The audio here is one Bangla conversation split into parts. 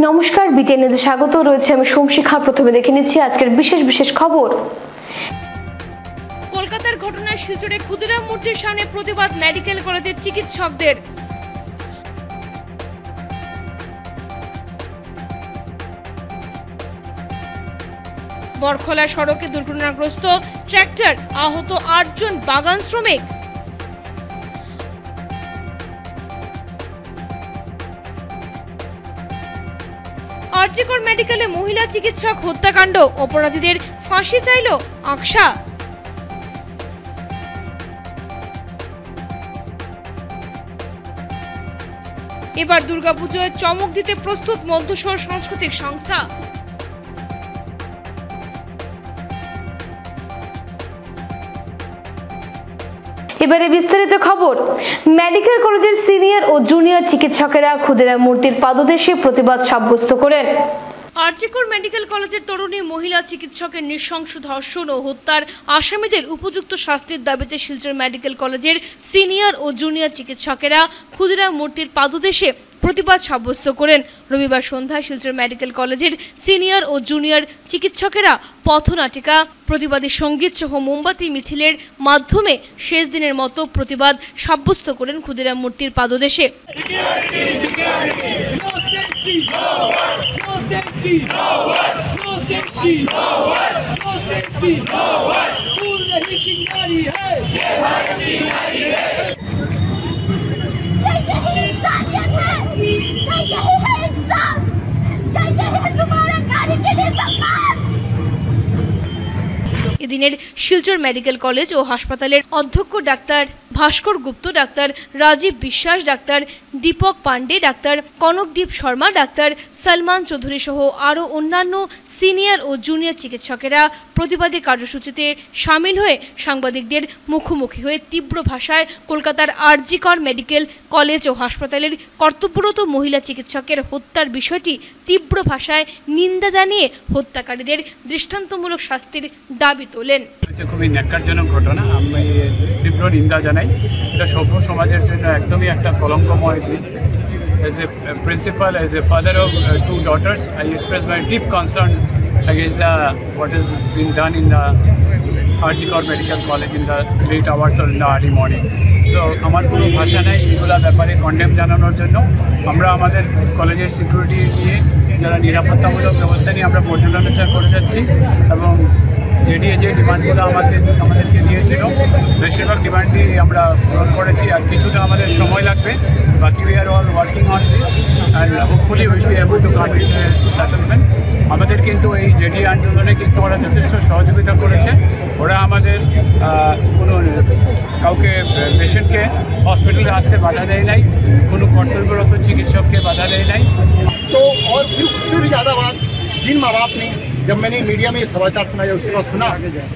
নমস্কার, বিটিএন নিউজে স্বাগত রয়েছে আমি সোমশিখা। প্রথমে দেখে নিচ্ছি আজকের বিশেষ খবর। কলকাতার ঘটনায় শিলচরে ক্ষুদিরাম মূর্তির সামনে প্রতিবাদ মেডিকেল কলেজের চিকিৎসকদের। বরখলা সড়কে দুর্ঘটনাগ্রস্ত ট্রাক্টর, আহত ৮ জন বাগান শ্রমিক। আরজিকর মেডিকেলে মহিলা চিকিৎসক হত্যাকাণ্ড, অপরাধীদের ফাঁসি চাইল আকসা। এবার দুর্গাপুজোয় চমক দিতে প্রস্তুত মধ্যশহর সাংস্কৃতিক সংস্থা। এবারে বিস্তারিত খবর। মেডিকেল কলেজের সিনিয়র ও জুনিয়র চিকিৎসকেরা ক্ষুদিরাম মূর্তির পাদদেশে প্রতিবাদ সাব্যস্ত করেন। আরজিকর মেডিকেল কলেজের তরুণী মহিলা চিকিৎসকের নৃশংস ধর্ষণ ও হত্যার আসামিদের উপযুক্ত শাস্তির দাবিতে শিলচর মেডিকেল কলেজের সিনিয়র ও জুনিয়র চিকিৎসকেরা ক্ষুদিরাম মূর্তির পাদদেশে প্রতিবাদ সাব্যস্ত করেন। রবিবার সন্ধ্যায় শিলচর মেডিকেল কলেজের সিনিয়র ও জুনিয়র চিকিৎসকেরা পথনাটিকা, প্রতিবাদী সঙ্গীত সহ মোমবাতি মিছিলের মাধ্যমে শেষ দিনের মতো প্রতিবাদ সাব্যস্ত করেন ক্ষুদিরাম মূর্তির পাদদেশে। এদিনের শিলচর মেডিকেল কলেজ ও হাসপাতালের অধ্যক্ষ doctor Bhaskar Gupta, doctor Rajib Biswas, doctor Dipak Pandey, doctor Kanakdip Sharma, doctor Salman Chowdhury সহ আরও অন্যান্য সিনিয়র ও জুনিয়র চিকিৎসকেরা প্রতিবাদী কার্যসূচিতে সামিল হয়ে সাংবাদিকদের মুখোমুখি হয়ে তীব্র ভাষায় কলকাতার আরজিকর মেডিকেল কলেজ ও হাসপাতালের কর্তব্যরত মহিলা চিকিৎসকের হত্যার বিষয়টি তীব্র ভাষায় নিন্দা জানিয়ে হত্যাকারীদের দৃষ্টান্তমূলক শাস্তির দাবি তোলেন। খুবই ন্যাক্কারজনক ঘটনা, আমি তীব্র নিন্দা জানাই। এটা সভ্য সমাজের জন্য একদমই একটা কলঙ্কময় দিন। As a principal, as a father of 2 daughters, I express my deep concern against what has been done in the Arjikor Medical College in the late hours or in the early morning. So আমার কোনো ভাষা নেই এগুলো ব্যাপারে কন্ডেম জানানোর জন্য। আমরা আমাদের কলেজের সিকিউরিটি নিয়ে, যারা নিরাপত্তামূলক ব্যবস্থা নিয়ে আমরা পর্যালোচনা করে যাচ্ছি এবং যে ডিমান্ডগুলো আমাদেরকে দিয়েছিল বেশিরভাগ ডিমান্ডই আমরা পূরণ করেছি। আর কিছুটা আমাদের সময় লাগবে, বাকি we are all working on this and hopefully will be able to come with settlement. আমাদের কিন্তু এই জেডি আন্দোলনে কিন্তু ওরা যথেষ্ট সহযোগিতা করেছে। ওরা আমাদের কোনো কাউকে পেশেন্টকে হসপিটালে আসতে বাধা দেয় নাই, কোনো কর্তব্যরত চিকিৎসককে বাধা দেয় নাই। তো और फिर उससे भी ज़्यादा बात, जिन माँ बाप ने, जब मैंने मीडिया में ये समाचार सुनाया उसके बाद सुना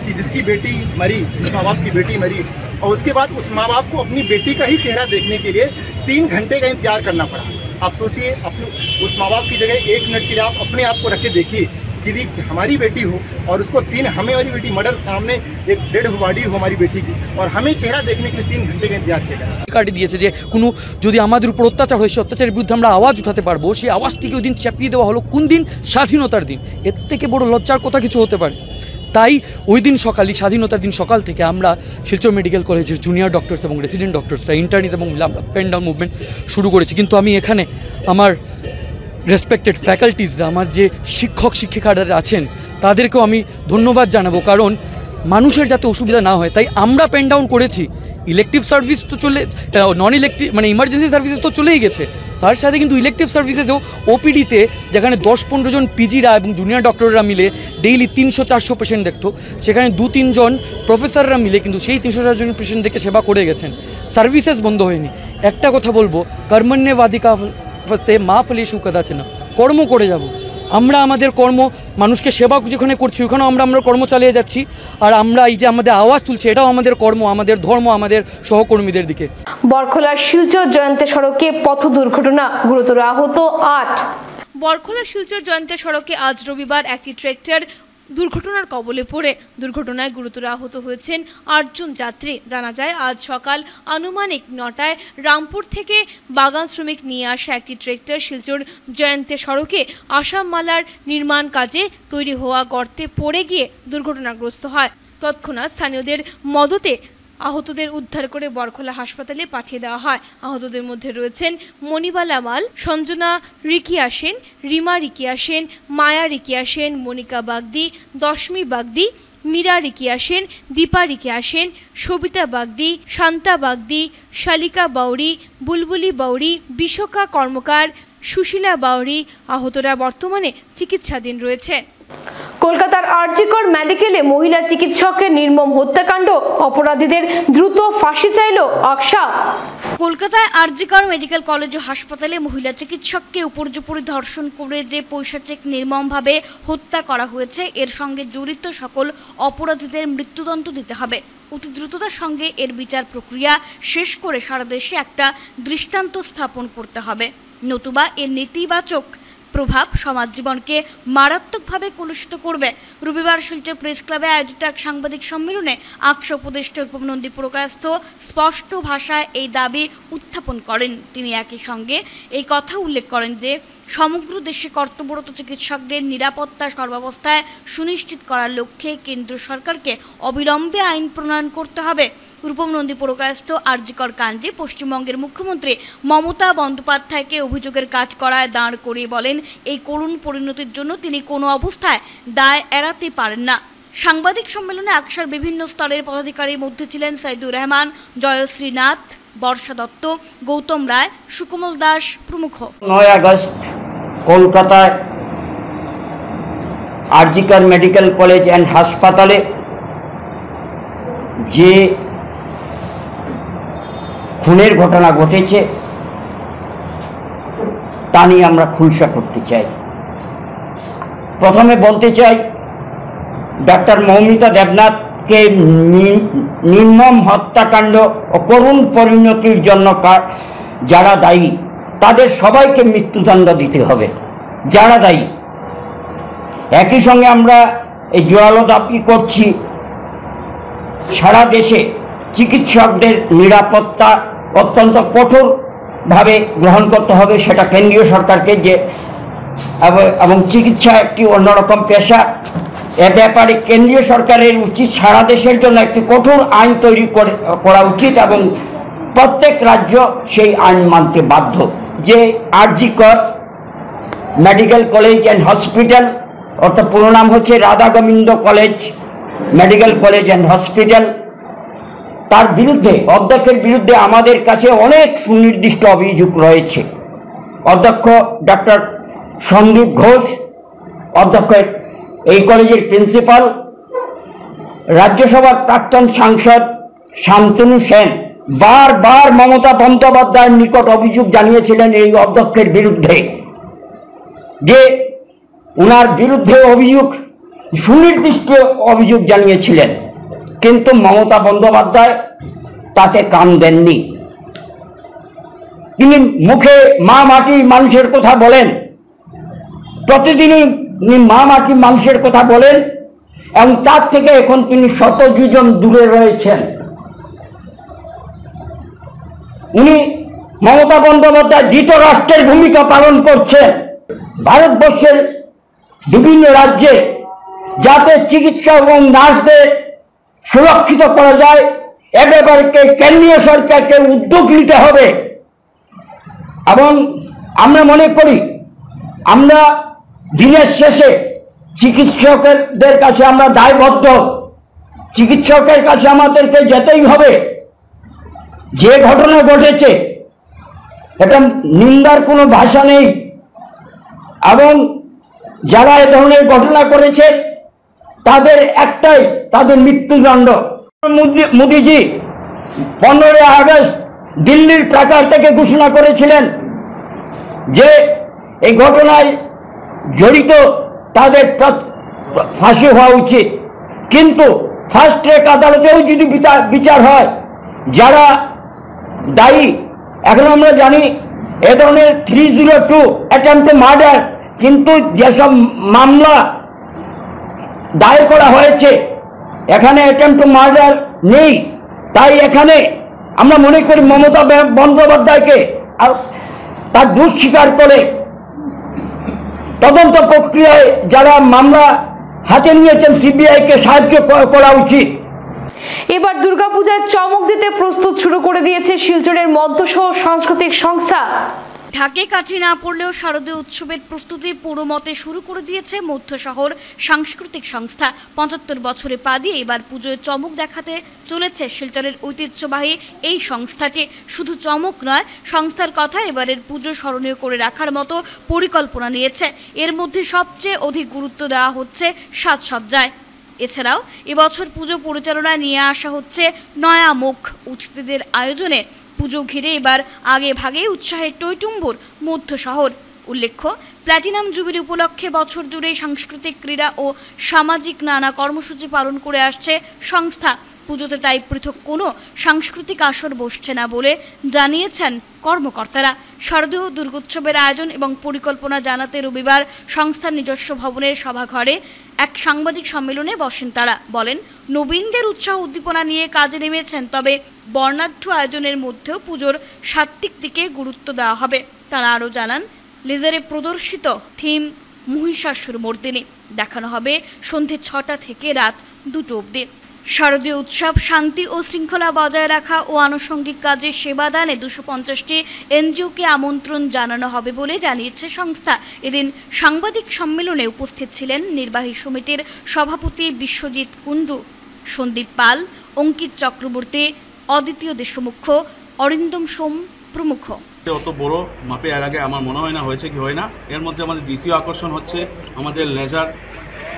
कि जिसकी बेटी मरी, जिस माँ बाप की बेटी मरी, और उसके बाद उस माँ बाप को अपनी बेटी का ही चेहरा देखने के लिए 3 घंटे का इंतजार करना पड़ा। आप सोचिए, अपने उस माँ बाप की जगह 1 मिनट के लिए आप अपने आप को रख के देखिए कि हमारी बेटी हो और उसको हमारी बेटी मर्डर, सामने एक डेड बॉडी हो हमारी बेटी की, और हमें चेहरा देखने के लिए 3 घंटे का इंतजार किया गया। কাটি দিয়েছে যে কোনো যদি আমাদের উপর অত্যাচার হয়, সেই অত্যাচারের বিরুদ্ধে আমরা আওয়াজ উঠাতে পারবো, সেই আওয়াজটিকে ওই দিন চাপিয়ে দেওয়া হলো। কোন দিন? স্বাধীনতার দিন। এর থেকে বড় লজ্জার কথা কিছু হতে পারে? তাই ওই দিন সকালে, স্বাধীনতার দিন সকাল থেকে আমরা শিলচর মেডিকেল কলেজের জুনিয়র ডক্টরস এবং রেসিডেন্ট ডক্টরসরা, ইন্টার্নিস এবং আমরা পেন ডাউন মুভমেন্ট শুরু করেছি। কিন্তু আমি এখানে আমার রেসপেক্টেড ফ্যাকাল্টিসরা, আমার যে শিক্ষক শিক্ষিকারা আছেন তাদেরকেও আমি ধন্যবাদ জানাবো, কারণ মানুষের যাতে অসুবিধা না হয় তাই আমরা পেন ডাউন করেছি। ইলেকটিভ সার্ভিস তো নন ইলেকটিভ মানে ইমার্জেন্সি সার্ভিসেস তো চলেই গেছে, তার সাথে কিন্তু ইলেকটিভ সার্ভিসেসেও ওপিডিতে যেখানে 10-15 জন পিজিরা এবং জুনিয়র ডক্টররা মিলে ডেইলি 300-400 পেশেন্ট দেখতো, সেখানে 2-3 জন প্রফেসররা মিলে কিন্তু সেই 300-400 জন পেশেন্ট দেখে সেবা করে গেছেন। সার্ভিসেস বন্ধ হয়নি। একটা কথা বলবো, কর্মণ্যেবাদিকা ফস্তে মা ফলেষু কদাচন, কর্ম করে যাব। আমরা আমাদের কর্ম, মানুষকে সেবা যেখানে করছি ওখানেও আমরা কর্ম চালিয়ে যাচ্ছি। আর আমরা এই যে আমাদের আওয়াজ তুলছি, এটাও আমাদের কর্ম, আমাদের ধর্ম, আমাদের সহকর্মীদের দিকে। বরখলার শিলচর জয়ন্তী সড়কে পথ দুর্ঘটনা, গুরুতর আহত 8। বরখলা শিলচর জয়ন্তী সড়কে আজ রবিবার একটি ট্রাক্টর দুর্ঘটনার কবলে পড়ে দুর্ঘটনায় গুরুতর আহত হয়েছেন 8 জন যাত্রী। জানা যায় আজ সকাল আনুমানিক 9টায় রামপুর থেকে বাগান শ্রমিক নিয়ে আসা একটি ট্রাক্টর শিলচর জয়ন্তে সড়কে আসাম মালার নির্মাণ কাজে তৈরি হওয়া গর্তে পড়ে গিয়ে দুর্ঘটনাগ্রস্ত হয়। তৎক্ষণাৎ স্থানীয়দের মদতে আহতদের উদ্ধার করে বরখোলা হাসপাতালে পাঠিয়ে দেওয়া হয়। আহতদের মধ্যে রয়েছেন মণিবালা মাল, সঞ্জনা রিকিয়া সেন, রিমা রিকিয়া সেন, মায়া রিকিয়া সেন, মনিকা বাগদি, দশমী বাগদি, মীরা রিকিয়া সেন, দীপা রিকিয়া সেন, সবিতা বাগদি, শান্তা বাগদি, শালিকা বাউরি, বুলবুলি বাউরি, বিশোকা কর্মকার, সুশীলা বাউরি। আহতরা বর্তমানে চিকিৎসাধীন রয়েছে। কলকাতার আরজিকর মেডিকেলে মহিলা চিকিৎসকের নির্মম হত্যাকাণ্ড, অপরাধীদের দ্রুত ফাঁসি চাইল আকশা। কলকাতায় আরজিকর মেডিকেল কলেজ ও হাসপাতালে মহিলা চিকিৎসককে উপর্যুপরি ধর্ষণ করে যে পৈশাচিক নির্মমভাবে হত্যা করা হয়েছে, এর সঙ্গে জড়িত সকল অপরাধীদের মৃত্যুদণ্ড দিতে হবে। অতি দ্রুততার সঙ্গে এর বিচার প্রক্রিয়া শেষ করে সারা দেশে একটা দৃষ্টান্ত স্থাপন করতে হবে, নতুবা এর নেতিবাচক প্রভাব সমাজ জীবনকে মারাত্মকভাবে কলুষিত করবে। রবিবার শিলচর প্রেস ক্লাবে আয়োজিত এক সাংবাদিক সম্মেলনে আকশা উপদেষ্টা রূপমনন্দী পুরকায়স্থ স্পষ্ট ভাষায় এই দাবি উত্থাপন করেন। তিনি একই সঙ্গে এই কথা উল্লেখ করেন যে সমগ্র দেশে কর্তব্যরত চিকিৎসকদের নিরাপত্তা সর্বাবস্থায় সুনিশ্চিত করার লক্ষ্যে কেন্দ্র সরকারকে অবিলম্বে আইন প্রণয়ন করতে হবে। রূপমনন্দী পুরকায়স্থ আরজিকর কাণ্ডে পশ্চিমবঙ্গের মুখ্যমন্ত্রী মমতা বন্দ্যোপাধ্যায়কে অভিযোগের কাজ করায় দাঁড় করিয়ে বলেন, এই করুণ পরিণতির জন্য তিনি কোনো অবস্থায় দায় এড়াতে পারেন না। সাংবাদিক সম্মেলনে আকশার বিভিন্ন স্তরের পদাধিকারীর মধ্যে ছিলেন সাইদুর রহমান, জয়শ্রী নাথ, বর্ষা দত্ত, গৌতম রায়, সুকমল দাস প্রমুখ। 9 আগস্ট কলকাতায় আরজিকর মেডিকেল কলেজ অ্যান্ড হাসপাতালে যে খুনের ঘটনা ঘটেছে তা নিয়ে আমরা খুলসা করতে চাই। প্রথমে বলতে চাই, ডক্টর মৌমিতা দেবনাথকে নির্মম হত্যাকাণ্ড ও করুণ পরিণতির জন্য যারা দায়ী তাদের সবাইকে মৃত্যুদণ্ড দিতে হবে, যারা দায়ী। একই সঙ্গে আমরা এই জোরালো দাবি করছি, সারা দেশে চিকিৎসকদের নিরাপত্তা অত্যন্ত কঠোরভাবে গ্রহণ করতে হবে, সেটা কেন্দ্রীয় সরকারকে, যে এবং চিকিৎসা একটি অন্যরকম পেশা। এ ব্যাপারে কেন্দ্রীয় সরকারের উচিত সারা দেশের জন্য একটি কঠোর আইন তৈরি করা উচিত এবং প্রত্যেক রাজ্য সেই আইন মানতে বাধ্য। যে RG Kar medical college and hospital, অর্থাৎ পুরো নাম হচ্ছে Radha Gobinda college medical college and hospital, তার বিরুদ্ধে, অধ্যক্ষের বিরুদ্ধে আমাদের কাছে অনেক সুনির্দিষ্ট অভিযোগ রয়েছে। অধ্যক্ষ ডক্টর সন্দীপ ঘোষ, অধ্যক্ষ এই কলেজের প্রিন্সিপাল, রাজ্যসভার প্রাক্তন সাংসদ শান্তনু সেন বারবার মমতা বন্দ্যোপাধ্যায়ের নিকট অভিযোগ জানিয়েছিলেন এই অধ্যক্ষের বিরুদ্ধে, যে ওনার বিরুদ্ধে অভিযোগ, সুনির্দিষ্ট অভিযোগ জানিয়েছিলেন, কিন্তু মমতা বন্দ্যোপাধ্যায় তাতে কান দেননি। তিনি মুখে মা মাটি মানুষের কথা বলেন, প্রতিদিনই তিনি মা মাটি মানুষের কথা বলেন, এবং তার থেকে এখন তিনি শত যোজন দূরে রয়েছেন। উনি মমতা বন্দ্যোপাধ্যায় ধৃতরাষ্ট্রের ভূমিকা পালন করছেন। ভারতবর্ষের বিভিন্ন রাজ্যে যাতে চিকিৎসা এবং নার্সদের সুরক্ষিত করা যায়, এ ব্যাপারে কেন্দ্রীয় সরকারকে উদ্যোগ নিতে হবে। এবং আমরা মনে করি, আমরা দিনের শেষে চিকিৎসকদের কাছে আমরা দায়বদ্ধ, চিকিৎসকের কাছে আমাদেরকে যেতেই হবে। যে ঘটনা ঘটেছে এটা নিন্দার কোনো ভাষা নেই, এবং যারা এ ধরনের ঘটনা করেছে তাদের একটাই, তাদের মৃত্যুদণ্ড। মোদিজি 15 আগস্ট দিল্লির প্রাকার থেকে ঘোষণা করেছিলেন যে এই ঘটনায় জড়িত তাদের ফাঁসি হওয়া উচিত, কিন্তু ফার্স্ট ট্র্যাক আদালতেও যদি বিচার হয়, যারা দায়ী, এখন আমরা জানি এ ধরনের 302 অ্যাটেম্পট টু মার্ডার, কিন্তু যেসব মামলা দায়ের করা হয়েছে, এখানে অ্যাটেম্পট টু মার্ডার নেই। তাই এখানে আমরা মনে করি মমতা বন্দ্যোপাধ্যায়কে আর তার দোষ স্বীকার করে তদন্ত প্রক্রিয়ায় যারা মামলা হাতে নিয়েছেন সিবিআইকে সাহায্য করা উচিত। এবার দুর্গাপূজার চমক দিতে প্রস্তুত শুরু করে দিয়েছে শিলচরের মধ্যশহর সাংস্কৃতিক সংস্থা। ঢাকে কাঠি না পড়লেও শারদীয় উৎসবের প্রস্তুতি পুরোমতে শুরু করে দিয়েছে মধ্যশহর সাংস্কৃতিক সংস্থা। ৭৫ বছরে পা দিয়ে এবার পুজোয় চমক দেখাতে চলেছে শিলচরের ঐতিহ্যবাহী এই সংস্থাটি। শুধু চমক নয়, সংস্থার কথা এবারের পুজো স্মরণীয় করে রাখার মতো পরিকল্পনা নিয়েছে। এর মধ্যে সবচেয়ে অধিক গুরুত্ব দেওয়া হচ্ছে সাজসজ্জায়। এছাড়াও এবছর পুজো পরিচালনায় নিয়ে আসা হচ্ছে নয়া মুখ অতিথিদের আয়োজনে। পুজো ঘিরে এবার আগে ভাগে উৎসাহে টইটুম্বুর মধ্যশহর। উল্লেখ্য, প্ল্যাটিনাম জুবিলি উপলক্ষে বছর জুড়ে সাংস্কৃতিক, ক্রীড়া ও সামাজিক নানা কর্মসূচি পালন করে আসছে সংস্থা। পুজোতে তাই পৃথক কোনো সাংস্কৃতিক আসর বসছে না বলে জানিয়েছেন কর্মকর্তারা। শারদীয় দুর্গোৎসবের আয়োজন এবং পরিকল্পনা জানাতে রবিবার সংস্থার নিজস্ব ভবনের সভাঘরে এক সাংবাদিক সম্মেলনে বসেন তারা। বলেন, নবীনদের উৎসাহ উদ্দীপনা নিয়ে কাজে নেমেছেন, তবে বর্ণাঢ্য আয়োজনের মধ্যেও পুজোর সাত্ত্বিক দিকে গুরুত্ব দেওয়া হবে। তারা আরও জানান, লেজারে প্রদর্শিত থিম মহিষাসুর মর্দিনী দেখানো হবে সন্ধ্যে ৬টা থেকে রাত ২টো অবধি। শারদীয় উৎসব শান্তি ও শৃঙ্খলা বজায় রাখা ও আনুষঙ্গিক কাজে সেবাদানে ২৫০টি এনজিওকে আমন্ত্রণ জানানো হবে বলে জানিয়েছে সংস্থা। এদিন সাংবাদিক সম্মেলনে উপস্থিত ছিলেন নির্বাহী সমিতির সভাপতি বিশ্বজিৎ কুণ্ডু, সন্দীপ পাল, অঙ্কিত চক্রবর্তী, অদ্বিতীয় দেশমুখ্য, অরিন্দম সোম প্রমুখ। অত বড় মাপে এর আগে আমার মনে হয় না হয়েছে কি হয় না। এর মধ্যে আমাদের দ্বিতীয় আকর্ষণ হচ্ছে আমাদের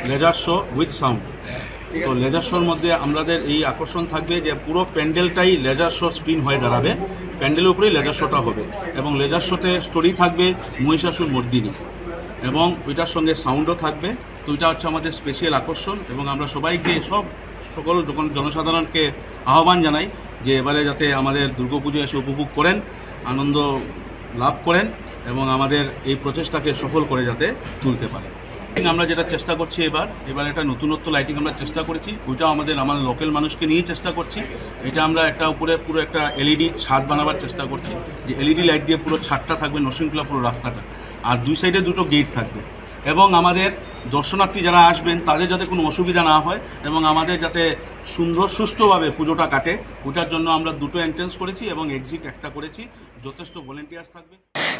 লেজার শো উইথ সাউন্ড। তো লেজার শোর মধ্যে আমাদের এই আকর্ষণ থাকবে যে পুরো প্যান্ডেলটাই লেজার শো স্ক্রিন হয়ে দাঁড়াবে, প্যান্ডেলের উপরেই লেজার শোটা হবে এবং লেজার শোতে স্টোরি থাকবে মহিষাসুর মর্দিনী এবং ওইটার সঙ্গে সাউন্ডও থাকবে। তো ওইটা হচ্ছে আমাদের স্পেশাল আকর্ষণ এবং আমরা সবাইকে সকল জনসাধারণকে আহ্বান জানাই যে এবারে যাতে আমাদের দুর্গাপুজো এসে উপভোগ করেন, আনন্দ লাভ করেন এবং আমাদের এই প্রচেষ্টাকে সফল করে যাতে তুলতে পারে। আমরা যেটা চেষ্টা করছি এবার একটা নতুনত্ব লাইটিং আমরা চেষ্টা করেছি, ওইটাও আমাদের লোকাল মানুষকে নিয়ে চেষ্টা করছি। এটা আমরা একটা উপরে পুরো একটা এলইডি ছাদ বানাবার চেষ্টা করছি, যে এলইডি লাইট দিয়ে পুরো ছাদটা থাকবে নরসিংখলা পুরো রাস্তাটা, আর দুই সাইডে দুটো গেট থাকবে এবং আমাদের দর্শনার্থী যারা আসবেন তাদের যাতে কোনো অসুবিধা না হয় এবং আমাদের যাতে সুন্দর সুষ্ঠুভাবে পুজোটা কাটে, ওটার জন্য আমরা দুটো এন্ট্রেন্স করেছি এবং এক্সিট একটা করেছি। যথেষ্ট ভলেন্টিয়ার্স থাকবে।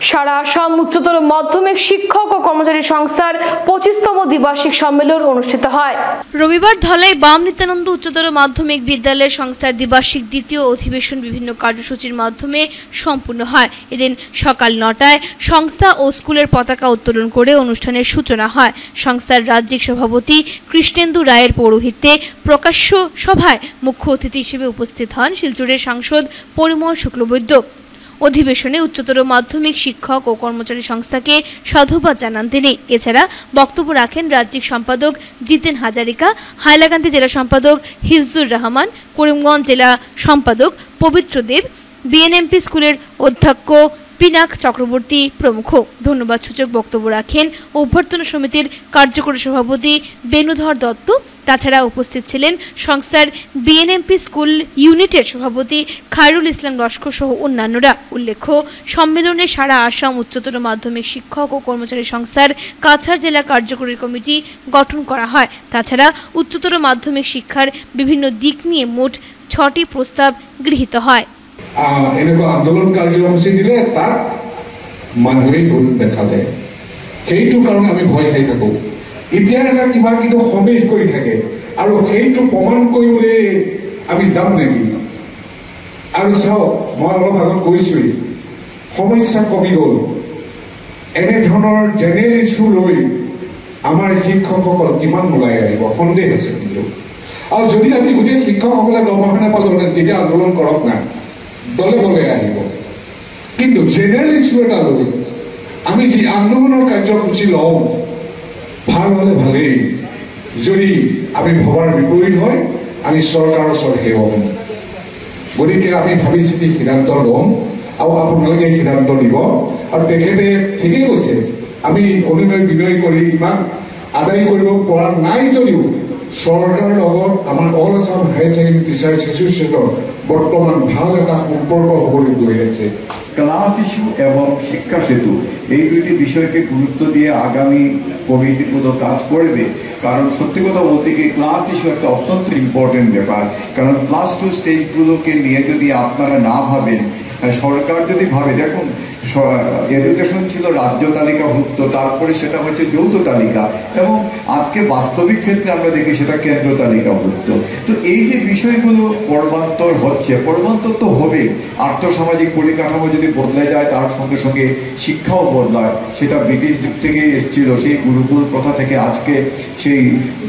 সারা আসাম উচ্চতর মাধ্যমিক শিক্ষক ও কর্মচারী সংস্থার 25তম দ্বিবার্ষিক সম্মেলন অনুষ্ঠিত হয়। রবিবার ধলাই বাম নিত্যানন্দ উচ্চতর মাধ্যমিক বিদ্যালয় সংস্থার দ্বিবার্ষিক দ্বিতীয় অধিবেশন বিভিন্ন কার্যসূচির মাধ্যমে সম্পূর্ণ হয়। এদিন সকাল ৯টায় সংস্থা ও স্কুলের পতাকা উত্তোলন করে অনুষ্ঠানের সূচনা হয়। সংস্থার রাজ্যিক সভাপতি কৃষ্ণেন্দু রায়ের পৌরোহিত্যে প্রকাশ্য সভায় মুখ্য অতিথি হিসেবে উপস্থিত হন শিলচরের সাংসদ পরিমল শুক্লবৈদ্য। অধিবেশনে উচ্চতর মাধ্যমিক শিক্ষক ও কর্মচারী সংস্থাকে সাধুবাদ জানান তিনি। এছাড়া বক্তব্য রাখেন রাজ্যিক সম্পাদক জিতেন হাজারিকা, হাইলাকান্দি জেলা সম্পাদক হিফজুর রহমান, করিমগঞ্জ জেলা সম্পাদক পবিত্র দেব, বিএনএমপি স্কুলের অধ্যক্ষ পিনাক চক্রবর্তী প্রমুখ। ধন্যবাদ সূচক বক্তব্য রাখেন অভ্যর্থনা সমিতির কার্যকরী সভাপতি বেণুধর দত্ত। তাছাড়া উপস্থিত ছিলেন সংস্থার বিএনএমপি স্কুল ইউনিটের সভাপতি খায়রুল ইসলাম লস্কর সহ অন্যান্যরা। উল্লেখ্য, সম্মেলনে সারা আসাম উচ্চতর মাধ্যমিক শিক্ষক ও কর্মচারী সংস্থার কাছাড় জেলা কার্যকরী কমিটি গঠন করা হয়। তাছাড়া উচ্চতর মাধ্যমিক শিক্ষার বিভিন্ন দিক নিয়ে মোট ৬টি প্রস্তাব গৃহীত হয়। এনেকুৱা আন্দোলন কাৰ্যসূচী দিলে তাত মানুহে ভুল দেখালে, সেইটো কাৰণে আমি ভয় খাই থাকোঁ। এতিয়া এটা কিবা কিন্তু সমেশ কৰি থাকে আৰু সেইটো প্ৰমাণ কৰিবলৈ আমি যাম নেকি? আৰু চাওক, মই অলপ আগত কৈছোঁৱেই সমস্যা কমি গ'ল। এনেধৰণৰ জেনেৰেল ইছ্যু লৈ আমাৰ শিক্ষকসকল কিমান ওলাই আহিব সন্দেহ আছে কিন্তু। আৰু যদি আমি গোটেই শিক্ষকসকলে দৰমহা নাপালোহেঁতেন তেতিয়া আন্দোলন কৰক না, দলে দলে আহিব। কিন্তু জেনেৰেল ইছ্যু এটা লৈ আমি যি আন্দোলনৰ কাৰ্যসূচী লওঁ, ভাল হ'লে ভালেই, যদি আমি ভবাৰ বিপৰীত হয় আমি চৰকাৰৰ ওচৰত হেৰুৱাম। গতিকে আমি ভাবি চিন্তি সিদ্ধান্ত ল'ম আৰু আপোনালোকে সিদ্ধান্ত দিব। আৰু তেখেতে ঠিকেই কৈছে, আমি অনুনয় বিনয় কৰি ইমান আদায় কৰিব পৰা নাই যদিও চৰকাৰৰ লগত আমাৰ all Assam higher secondary teachers এছ'চিয়েশ্যনৰ বৰ্তমান ভাল এটা সম্পৰ্ক হ'বলৈ গৈ আছে। ক্লাস ইস্যু এবং শিক্ষা সেতু এই দুইটি বিষয়কে গুরুত্ব দিয়ে আগামী কমিটিগুলো কাজ করবে, কারণ সত্যি কথা বলতে কি ক্লাস ইস্যু একটা অত্যন্ত ইম্পর্টেন্ট ব্যাপার। কারণ ক্লাস 2 স্টেজগুলোকে নিয়ে যদি আপনারা না ভাবেন, সরকার যদি ভাবে, দেখুন এডুকেশন ছিল রাজ্য তালিকাভুক্ত, তারপরে সেটা হচ্ছে যৌথ তালিকা, এবং আজকে বাস্তবিক ক্ষেত্রে আমরা দেখি সেটা কেন্দ্র তালিকাভুক্ত। তো এই যে বিষয়গুলো পর্বান্তর হচ্ছে, পর্বান্তর তো হবে, আর্থসামাজিক পরিকাঠামো যদি বদলে যায় তার সঙ্গে সঙ্গে শিক্ষাও বদলায়। সেটা ব্রিটিশ যুগ থেকে এসেছিল, সেই গুরুকুল প্রথা থেকে আজকে সেই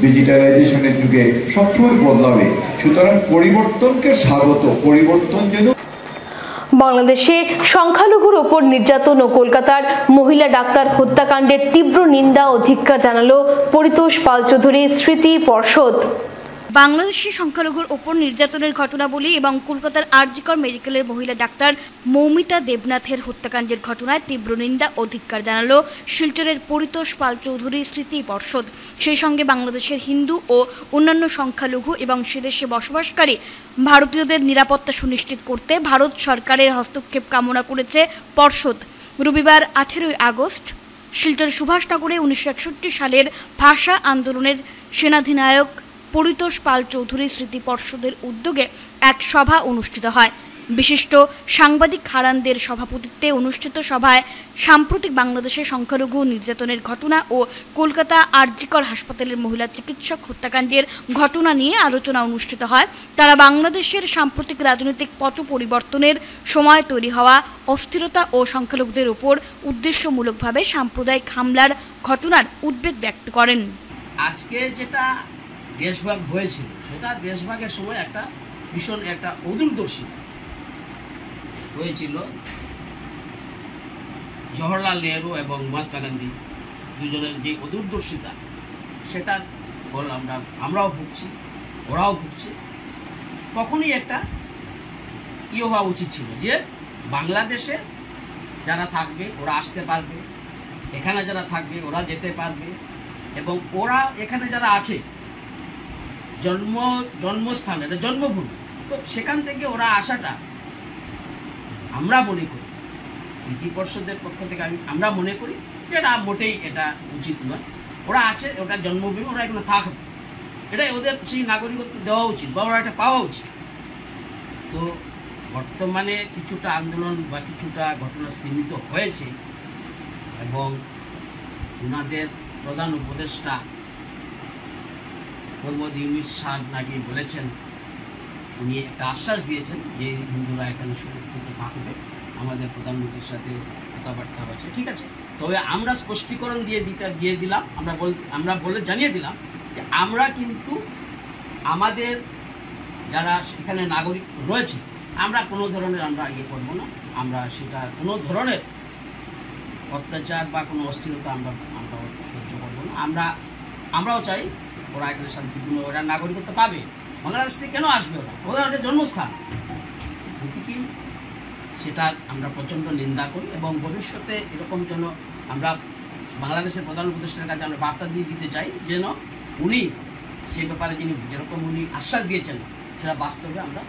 ডিজিটালাইজেশনের যুগে সবসময় বদলাবে। সুতরাং পরিবর্তনকে স্বাগত, পরিবর্তন যেন। বাংলাদেশে সংখ্যালঘুর ওপর নির্যাতন ও কলকাতার মহিলা ডাক্তার হত্যাকাণ্ডের তীব্র নিন্দা ও ধিক্কার জানালো পরিতোষ পাল চৌধুরী স্মৃতি পর্ষদ। বাংলাদেশি সংখ্যালঘুর ওপর নির্যাতনের ঘটনাবলী এবং কলকাতার আরজিকর মেডিকেলের মহিলা ডাক্তার মৌমিতা দেবনাথের হত্যাকাণ্ডের ঘটনায় তীব্র নিন্দা ও ধিক্কার জানালো শিলচরের পরিতোষ পাল চৌধুরী স্মৃতি পর্ষদ। সেই সঙ্গে বাংলাদেশের হিন্দু ও অন্যান্য সংখ্যালঘু এবং সেদেশে বসবাসকারী ভারতীয়দের নিরাপত্তা সুনিশ্চিত করতে ভারত সরকারের হস্তক্ষেপ কামনা করেছে পর্ষদ। রবিবার 18 আগস্ট শিলচর সুভাষনগরে 1961 সালের ভাষা আন্দোলনের সেনাধিনায়ক পরিতোষ পাল চৌধুরী স্মৃতি পর্ষদের উদ্যোগে এক সভা অনুষ্ঠিত হয়। বিশিষ্ট সাংবাদিক হারানদের সভাপতিত্বে অনুষ্ঠিত সভায় সাম্প্রতিক বাংলাদেশের সংখ্যালঘু নির্যাতনের ঘটনা ও কলকাতা আরজিকর হাসপাতালের মহিলা চিকিৎসক হত্যাকাণ্ডের ঘটনা নিয়ে আলোচনা অনুষ্ঠিত হয়। তারা বাংলাদেশের সাম্প্রতিক রাজনৈতিক পট পরিবর্তনের সময় তৈরি হওয়া অস্থিরতা ও সংখ্যালঘুদের উপর উদ্দেশ্যমূলকভাবে সাম্প্রদায়িক হামলার ঘটনার উদ্বেগ ব্যক্ত করেন। আজকে যেটা দেশভাগ হয়েছিল, সেটা দেশভাগের সময় একটা ভীষণ একটা অদূরদর্শী হয়েছিল। জওহরলাল নেহরু এবং মহাত্মা গান্ধী দুজনের যে অদূরদর্শিতা, সেটা বল আমরাও ভুগছি, ওরাও ভুগছে। তখনই একটা হওয়া উচিত ছিল যে বাংলাদেশে যারা থাকবে ওরা আসতে পারবে, এখানে যারা থাকবে ওরা যেতে পারবে, এবং ওরা এখানে যারা আছে জন্মস্থান, এটা জন্মভূমি, তো সেখান থেকে ওরা আসাটা আমরা মনে করি, স্মৃতি পর্ষদের পক্ষ থেকে আমরা মনে করি যে এটা মোটেই এটা উচিত নয়। ওরা আছে, ওটা জন্মভূমি, ওরা এখানে থাকবে, এটাই ওদের সেই নাগরিকত্ব দেওয়া উচিত বা ওরা এটা পাওয়া উচিত। তো বর্তমানে কিছুটা আন্দোলন বা কিছুটা ঘটনা স্তীমিত হয়েছে, এবং ওনাদের প্রধান উপদেষ্টা মোহাম্মদ ইউনূস সাহেব নাকি বলেছেন, উনি একটা আশ্বাস দিয়েছেন যে হিন্দুরা এখানে সুরক্ষিত থাকবে, আমাদের প্রধানমন্ত্রীর সাথে কথাবার্তা হয়েছে, ঠিক আছে। তবে আমরা স্পষ্টীকরণ দিয়ে দিলাম, আমরা বলে জানিয়ে দিলাম যে আমরা কিন্তু আমাদের যারা এখানে নাগরিক রয়েছে, আমরা কোনো ধরনের আমরা করবো না, আমরা সেটা কোনো ধরনের অত্যাচার বা কোনো অস্থিরতা আমরা সহ্য করবো না। আমরাও চাই ওরা এখানে শান্তিপূর্ণ ওরা নাগরিকত্ব পাবে। বাংলাদেশ থেকে কেন আসবে ওরা একটা জন্মস্থান, কি সেটা আমরা প্রচণ্ড নিন্দা করি, এবং ভবিষ্যতে এরকম যেন আমরা বাংলাদেশের প্রধান উপদেষ্টার কাছে আমরা বার্তা দিয়ে দিতে চাই, যেন উনি সে ব্যাপারে যিনি যেরকম উনি আশ্বাস দিয়েছেন সেটা বাস্তবে আমরা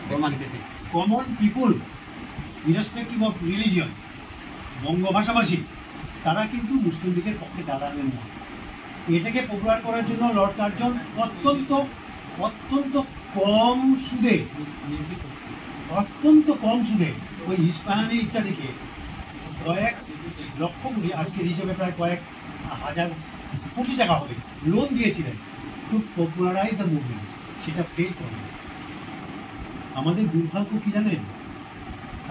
প্রমাণ পেতে। Common people irrespective of religion, বঙ্গভাষাভাষী, তারা কিন্তু মুসলিম লীগের পক্ষে দাঁড়াবেন না। এটাকে পপুলার করার জন্য লর্ড কার্জন অত্যন্ত কম সুদে ওই ইস্পাহানি ইত্যাদিকে কয়েক লক্ষ কোটি, আজকের হিসেবে প্রায় কয়েক হাজার কোটি টাকা হবে, লোন দিয়েছিলেন টু পপুলারাইজ দ্য মুভমেন্ট। সেটা ফেল করে। আমাদের দুর্ভাগ্য কি জানেন,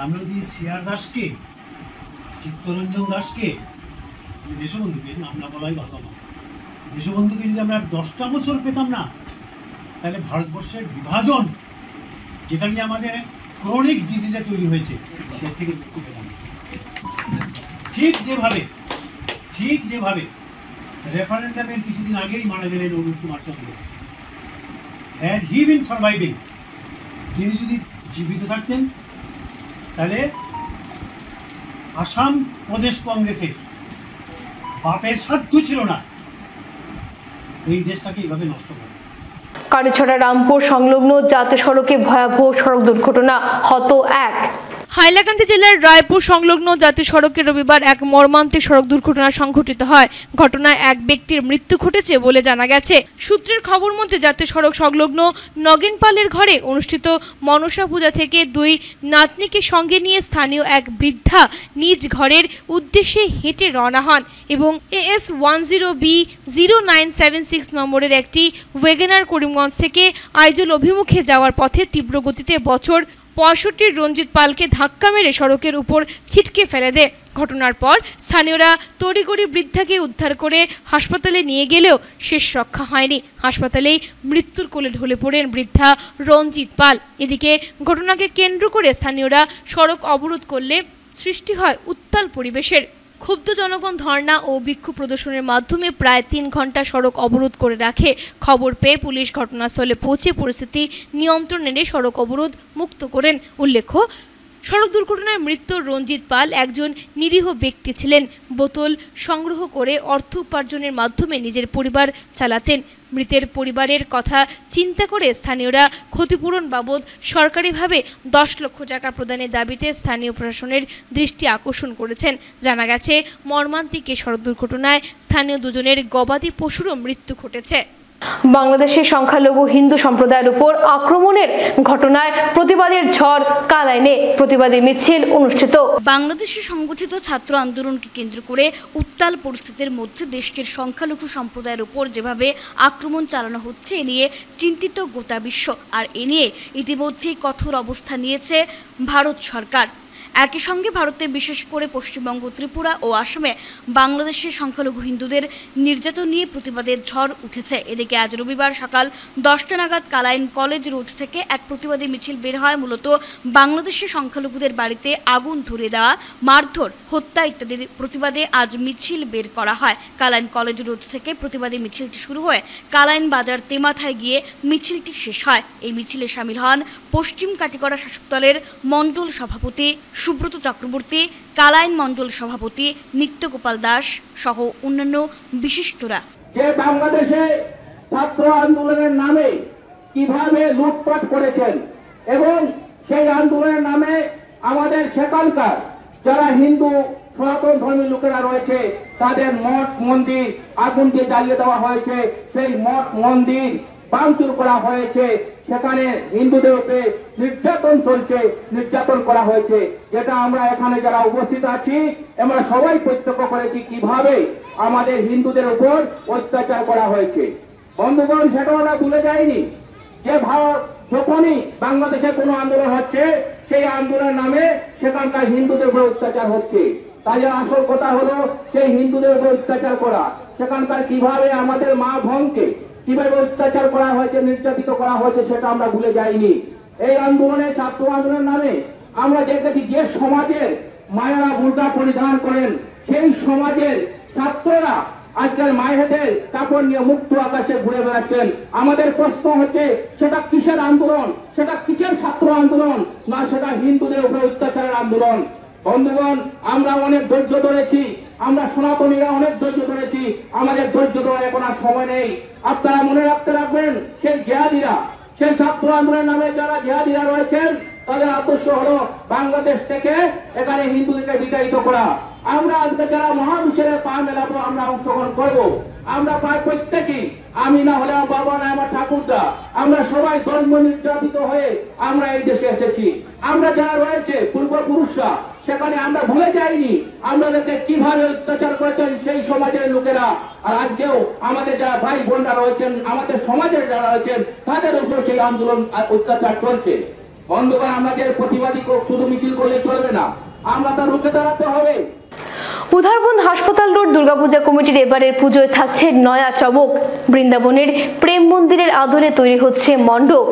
আমরা যদি সিআর দাসকে, চিত্তরঞ্জন দাসকে, দেশবন্ধুকে, নাম না বলাই ভালো না, দেশবন্ধুকে যদি আমরা 10টা বছর পেতাম না, তাহলে ভারতবর্ষের বিভাজন, যেটা নিয়ে আমাদের ক্রনিক ডিজিজে তৈরি হয়েছে, সে থেকে মুক্তি পেতাম। ঠিক যেভাবে রেফারেন্ডামের কিছুদিন আগেই মারা গেলেন অনুপ কুমার চন্দ্র, হ্যাড হি বিন সার্ভাইভিং, তিনি যদি জীবিত থাকতেন তাহলে আসাম প্রদেশ কংগ্রেসের বাপের সাধ্য ছিল না এই দেশটাকে এইভাবে নষ্ট করে। কাটিছড়া রামপুর সংলগ্ন জাতীয় সড়কে ভয়াবহ সড়ক দুর্ঘটনা, হত এক। হাইলাকান্দি জেলার রায়পুর সংলগ্ন জাতীয় সড়কে রবিবার এক মর্মান্তিক সড়ক দুর্ঘটনা সংঘটিত হয়। ঘটনায় এক ব্যক্তির মৃত্যু ঘটেছে বলে জানা গেছে। সূত্রের খবর মতে জাতীয় সড়ক সংলগ্ন নগেনপালের ঘরে অনুষ্ঠিত মনসা পূজা থেকে দুই নাতনিকে সঙ্গে নিয়ে স্থানীয় এক বৃদ্ধা নিজ ঘরের উদ্দেশ্যে হেঁটে রওনা হন এবং AS 10B0976 নম্বরের একটি ওয়েগনার করিমগঞ্জ থেকে আইজল অভিমুখে যাওয়ার পথে তীব্র গতিতে বছর 65 রঞ্জিত পালকে ধাক্কা মেরে সড়কের উপর ছিটকে ফেলে দেয়। ঘটনার পর স্থানীয়রা তড়িঘড়ি বৃদ্ধাকে উদ্ধার করে হাসপাতালে নিয়ে গেলেও শেষ রক্ষা হয়নি। হাসপাতালেই মৃত্যুর কোলে ঢলে পড়েন বৃদ্ধা রঞ্জিত পাল। এদিকে ঘটনাকে কেন্দ্র করে স্থানীয়রা সড়ক অবরোধ করলে সৃষ্টি হয় উত্তাল পরিবেশের। ক্ষুব্ধ জনগণ ধর্ণা ও বিক্ষোভ প্রদর্শনের মাধ্যমে প্রায় 3 ঘন্টা সড়ক অবরোধ করে রাখে। খবর পেয়ে পুলিশ ঘটনাস্থলে পৌঁছে পরিস্থিতি নিয়ন্ত্রণে এনে সড়ক অবরোধ মুক্ত করেন। উল্লেখ্য, সড়ক দুর্ঘটনায় মৃত রঞ্জিত পাল একজন নিরীহ ব্যক্তি ছিলেন। বোতল সংগ্রহ করে অর্থ উপার্জনের মাধ্যমে নিজের পরিবার চালাতেন। মৃতের পরিবারের কথা চিন্তা করে স্থানীয়রা ক্ষতিপূরণ বাবদ সরকারিভাবে 10 লক্ষ টাকা প্রদানের দাবিতে স্থানীয় প্রশাসনের দৃষ্টি আকর্ষণ করেছেন। জানা গেছে, মর্মান্তিক এই সড়ক দুর্ঘটনায় স্থানীয় দুজনের গবাদি পশুরও মৃত্যু ঘটেছে। বাংলাদেশের সংখ্যালঘু হিন্দু সম্প্রদায়ের উপর আক্রমণের ঘটনায় প্রতিবাদের ঝড় কালাইনে প্রতিবাদী মিছিল অনুষ্ঠিত। বাংলাদেশে সংগঠিত ছাত্র আন্দোলনকে কেন্দ্র করে উত্তাল পরিস্থিতির মধ্যে দেশটির সংখ্যালঘু সম্প্রদায়ের উপর যেভাবে আক্রমণ চালানো হচ্ছে এ নিয়ে চিন্তিত গোটা বিশ্ব। আর এ নিয়ে ইতিমধ্যেই কঠোর অবস্থান নিয়েছে ভারত সরকার। একই সঙ্গে ভারতে বিশেষ করে পশ্চিমবঙ্গ, ত্রিপুরা ও আসামে বাংলাদেশের সংখ্যালঘু হিন্দুদের নির্যাতন নিয়ে প্রতিবাদের ঝড় উঠেছে। এদিকে আজ রবিবার সকাল 10টা নাগাদ কালাইন কলেজ রোড থেকে এক প্রতিবাদী মিছিল বের হয়। মূলত বাংলাদেশের সংখ্যালঘুদের বাড়িতে আগুন ধরিয়ে দেওয়া, মারধর, হত্যা ইত্যাদির প্রতিবাদে আজ মিছিল বের করা হয়। কালাইন কলেজ রোড থেকে প্রতিবাদী মিছিলটি শুরু হয়ে কালাইন বাজার তেমাথায় গিয়ে মিছিলটি শেষ হয়। এই মিছিলে সামিল হন পশ্চিম কাটিগড়া শাসক দলের মণ্ডল সভাপতি সুব্রত চক্রবর্তী, কালাইন মণ্ডল সভাপতি নিত্যগোপাল দাস সহ অন্যান্য বিশিষ্টরা। যে বাংলাদেশে ছাত্র আন্দোলনের নামে কিভাবে লুটপাট করেছেন এবং সেই আন্দোলনের নামে আমাদের সেখানকার যারা হিন্দু সনাতন ধর্মী লোকেরা রয়েছে তাদের মঠ মন্দির আগুন দিয়ে জ্বালিয়ে দেওয়া হয়েছে, সেই মঠ মন্দির ভাঙচুর করা হয়েছে, সেখানে হিন্দুদের উপরে নির্যাতন চলছে, নির্যাতন করা হয়েছে, যেটা আমরা এখানে যারা উপস্থিত আছি আমরা সবাই প্রত্যক্ষ করেছি কিভাবে আমাদের হিন্দুদের উপর অত্যাচার করা হয়েছে। বন্ধুগণ, সেটা আমরা ভুলে যাইনি যে ভারত যখনই বাংলাদেশে কোনো আন্দোলন হচ্ছে সেই আন্দোলনের নামে সেখানকার হিন্দুদের উপর অত্যাচার হচ্ছে। তাই আসল কথা হলো সেই হিন্দুদের উপর অত্যাচার করা, সেখানকার কিভাবে আমাদের মা বোনকে কিভাবে অত্যাচার করা হয়েছে, নির্যাতিত করা হয়েছে সেটা আমরা ভুলে যাইনি। এই আন্দোলনে, ছাত্র আন্দোলনের নামে আমরা দেখেছি যে সমাজের মায়েরা বুরকা পরিধান করেন সেই সমাজের ছাত্ররা আজকাল মায়েদের কাপড় নিয়ে মুক্ত আকাশে ঘুরে বেড়াচ্ছেন। আমাদের প্রশ্ন হচ্ছে সেটা কিসের আন্দোলন, সেটা কিসের ছাত্র আন্দোলন, না সেটা হিন্দুদের উপরে অত্যাচারের আন্দোলন। বন্ধুগণ, আমরা অনেক ধৈর্য ধরেছি, আমরা সনাতনীরা অনেক ধৈর্য ধরেছি, আমাদের ধৈর্য ধরার এখন আর সময় নেই। আপনারা মনে রাখতে রাখবেন সেই জিহাদিরা, সেই ছাত্র আন্দোলনের নামে যারা জিহাদিরা রয়েছেন তাদের আদর্শ হলো বাংলাদেশ থেকে এখানে হিন্দুদেরকে বিতাড়িত করা। আমরা আজকে যারা মহাবিশ্বের পা মেলাবো, আমরা অংশগ্রহণ করবো, আমরা প্রায় প্রত্যেকেই, আমি না হলে আমার বাবা না আমার ঠাকুরদা, আমরা সবাই ধর্ম নির্যাতিত হয়ে আমরা এই দেশে এসেছি। আমরা যারা রয়েছে পূর্বপুরুষরা সেখানে আমরা ভুলে যাইনি আমাদেরকে কিভাবে অত্যাচার করেছেন সেই সমাজের লোকেরা। আর আজকেও আমাদের যারা ভাই বোনরা রয়েছেন, আমাদের সমাজের যারা রয়েছেন তাদের উপর সেই আন্দোলন অত্যাচার চলছে। বন্ধুগণ, আমাদের প্রতিবাদী শুধু মিছিল করলে চলবে না, আমরা তা রুখে দাঁড়াতে হবে। উধারবন হাসপাতাল রোড দুর্গাপূজা কমিটির এবারের পুজোয় থাকছে নয়া চমক। বৃন্দাবনের প্রেম মন্দিরের আদলে তৈরি হচ্ছে মণ্ডপ।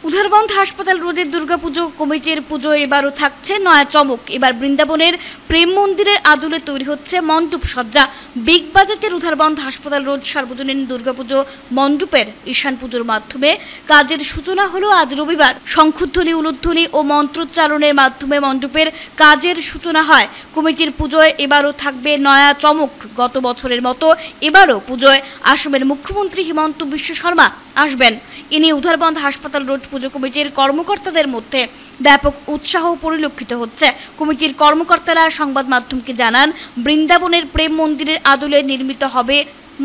উধারবন্দ হাসপাতাল রোডের দুর্গাপুজো কমিটির পুজো এবারও থাকছে নয়া চমক। এবার বৃন্দাবনের প্রেম মন্দিরের আদলে তৈরি হচ্ছে মণ্ডপ সজ্জা। বিগ বাজেটের উধারবন্দ হাসপাতাল রোড সার্বজনীন দুর্গাপুজো মণ্ডপের ঈশান পুজোর মাধ্যমে কাজের সূচনা হলো আজ রবিবার। শঙ্খধ্বনি, উলুধ্বনি ও মন্ত্রোচ্চারণের মাধ্যমে মণ্ডপের কাজের সূচনা হয়। কমিটির পুজোয় এবারও থাকবে নয়া চমক। গত বছরের মতো এবারও পুজোয় আসামের মুখ্যমন্ত্রী হিমন্ত বিশ্ব শর্মা আসবেন। এ নিয়ে উধারবন্দ হাসপাতাল রোড পুজো কমিটির কর্মকর্তাদের মধ্যে ব্যাপক উৎসাহ পরিলক্ষিত হচ্ছে। কমিটির কর্মকর্তারা সংবাদ মাধ্যমকে জানান, বৃন্দাবনের প্রেম মন্দিরের আদলে নির্মিত হবে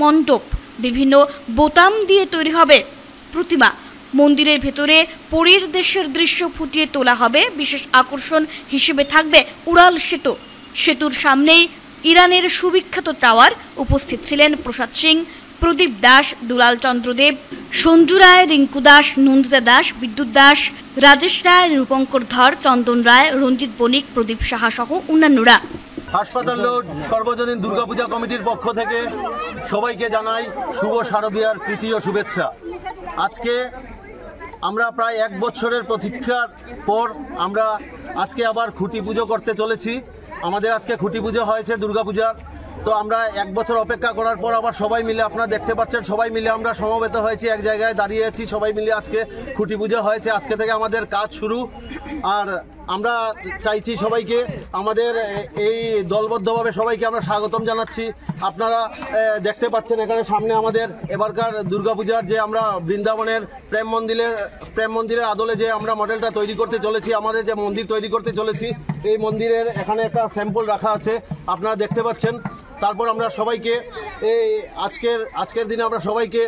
মণ্ডপ, বিভিন্ন বোতাম দিয়ে তৈরি হবে প্রতিমা। মন্দিরের ভেতরে পরীর দেশের দৃশ্য ফুটিয়ে তোলা হবে। বিশেষ আকর্ষণ হিসেবে থাকবে উড়াল সেতু। সেতুর সামনেই ইরানের সুবিখ্যাত টাওয়ার। উপস্থিত ছিলেন প্রসাদ সিং, প্রদীপ দাস, দুলাল চন্দ্র দেব, সঞ্জু রায়, রিঙ্কু দাস, নন্দিতা দাস, বিদ্যুৎ দাস, রাজেশ রায়, রূপঙ্কর ধর, চন্দন রায়, রঞ্জিত বণিক, প্রদীপ সাহা সহ অন্যান্যরা। হাসপাতাল রোড সর্বজনীন দুর্গাপূজা কমিটির পক্ষ থেকে সবাইকে জানাই শুভ শারদীয়ার প্রীতি ও শুভেচ্ছা। আজকে আমরা প্রায় 1 বছরের প্রতীক্ষার পর আমরা আজকে আবার খুঁটি পুজো করতে চলেছি। আমাদের আজকে খুঁটি পুজো হয়েছে দুর্গাপূজার। তো আমরা 1 বছর অপেক্ষা করার পর আবার সবাই মিলে, আপনারা দেখতে পাচ্ছেন, সবাই মিলে আমরা সমবেত হয়েছি, এক জায়গায় দাঁড়িয়ে আছি, সবাই মিলে আজকে খুঁটি পুজো হয়েছে। আজকে থেকে আমাদের কাজ শুরু। আর আমরা চাইছি সবাইকে, আমাদের এই দলবদ্ধভাবে সবাইকে আমরা স্বাগতম জানাচ্ছি। আপনারা দেখতে পাচ্ছেন এখানে সামনে আমাদের এবারকার দুর্গাপূজার যে আমরা বৃন্দাবনের প্রেম মন্দিরের আদলে যে আমরা মডেলটা তৈরি করতে চলেছি, আমাদের যে মন্দির তৈরি করতে চলেছি, এই মন্দিরের এখানে একটা স্যাম্পল রাখা আছে, আপনারা দেখতে পাচ্ছেন। তারপর আমরা সবাইকে এই আজকের দিনে আমরা সবাইকে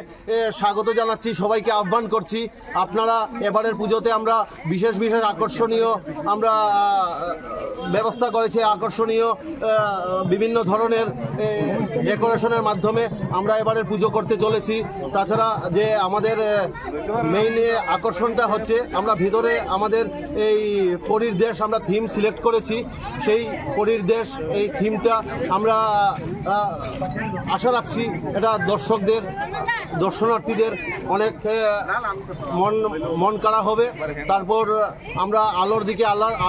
স্বাগত জানাচ্ছি, সবাইকে আহ্বান করছি। আপনারা এবারের পুজোতে আমরা বিশেষ আকর্ষণীয় আমরা ব্যবস্থা করেছি। আকর্ষণীয় বিভিন্ন ধরনের ডেকোরেশনের মাধ্যমে আমরা এবারের পুজো করতে চলেছি। তাছাড়া যে আমাদের মেইন আকর্ষণটা হচ্ছে, আমরা ভিতরে আমাদের এই পরীর দেশ আমরা থিম সিলেক্ট করেছি। সেই পরীর দেশ এই থিমটা আমরা আশা রাখছি এটা দর্শনার্থীদের অনেক মন কাড়া হবে। তারপর আমরা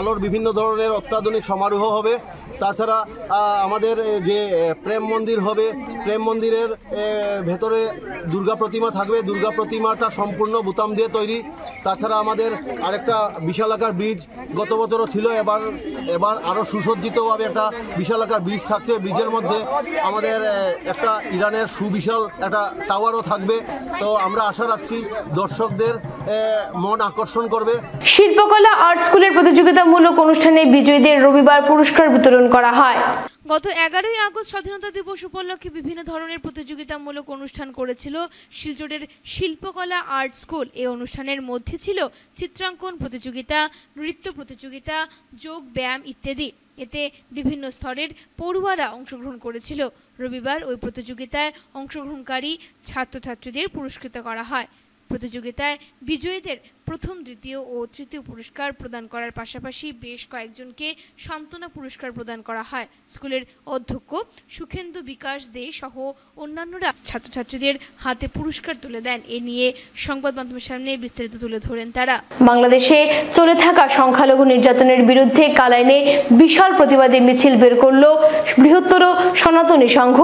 আলোর বিভিন্ন ধরনের অত্যাধুনিক সমারোহ হবে। তাছাড়া আমাদের যে প্রেম মন্দির হবে, প্রেম মন্দিরের ভেতরে দুর্গা প্রতিমা থাকবে। দুর্গা প্রতিমাটা সম্পূর্ণ বোতাম দিয়ে তৈরি। তাছাড়া আমাদের আরেকটা বিশালাকার ব্রিজ গত বছরও ছিল, এবার আরও সুসজ্জিতভাবে একটা বিশালাকার ব্রিজ থাকছে। ব্রিজের মধ্যে আমাদের একটা ইরানের সুবিশাল একটা টাওয়ারও থাকবে। তো আমরা আশা রাখছি দর্শকদের মন আকর্ষণ করবে। শিল্পকলা আর্ট স্কুলের প্রতিযোগিতামূলক অনুষ্ঠানে বিজয়ীদের রবিবার পুরস্কার বিতরণ করা হয়। গত 11ই আগস্ট স্বাধীনতা দিবস উপলক্ষে বিভিন্ন ধরনের প্রতিযোগিতামূলক অনুষ্ঠান করেছিল শিলচরের শিল্পকলা আর্ট স্কুল। এই অনুষ্ঠানের মধ্যে ছিল চিত্রাঙ্কন প্রতিযোগিতা, নৃত্য প্রতিযোগিতা, যোগ ব্যায়াম ইত্যাদি। এতে বিভিন্ন স্তরের পড়ুয়ারা অংশগ্রহণ করেছিল। রবিবার ওই প্রতিযোগিতায় অংশগ্রহণকারী ছাত্রছাত্রীদের পুরস্কৃত করা হয়। প্রতিযোগিতায় বিজয়ীদের প্রথম, দ্বিতীয় ও তৃতীয় পুরস্কার প্রদান করার পাশাপাশি বেশ কয়েকজনকে সান্ত্বনা পুরস্কার প্রদান করা হয়। স্কুলের অধ্যক্ষ সুখেন্দু বিকাশ দে সহ অন্যান্যরা ছাত্রছাত্রীদের হাতে পুরস্কার তুলে দেন। এ নিয়ে সংবাদ মাধ্যমের সামনে বিস্তারিত তুলে ধরেন তারা। বাংলাদেশে চলে থাকা সংখ্যালঘু নির্যাতনের বিরুদ্ধে কালাইনে বিশাল প্রতিবাদী মিছিল বের করল বৃহত্তর সনাতনী সংঘ।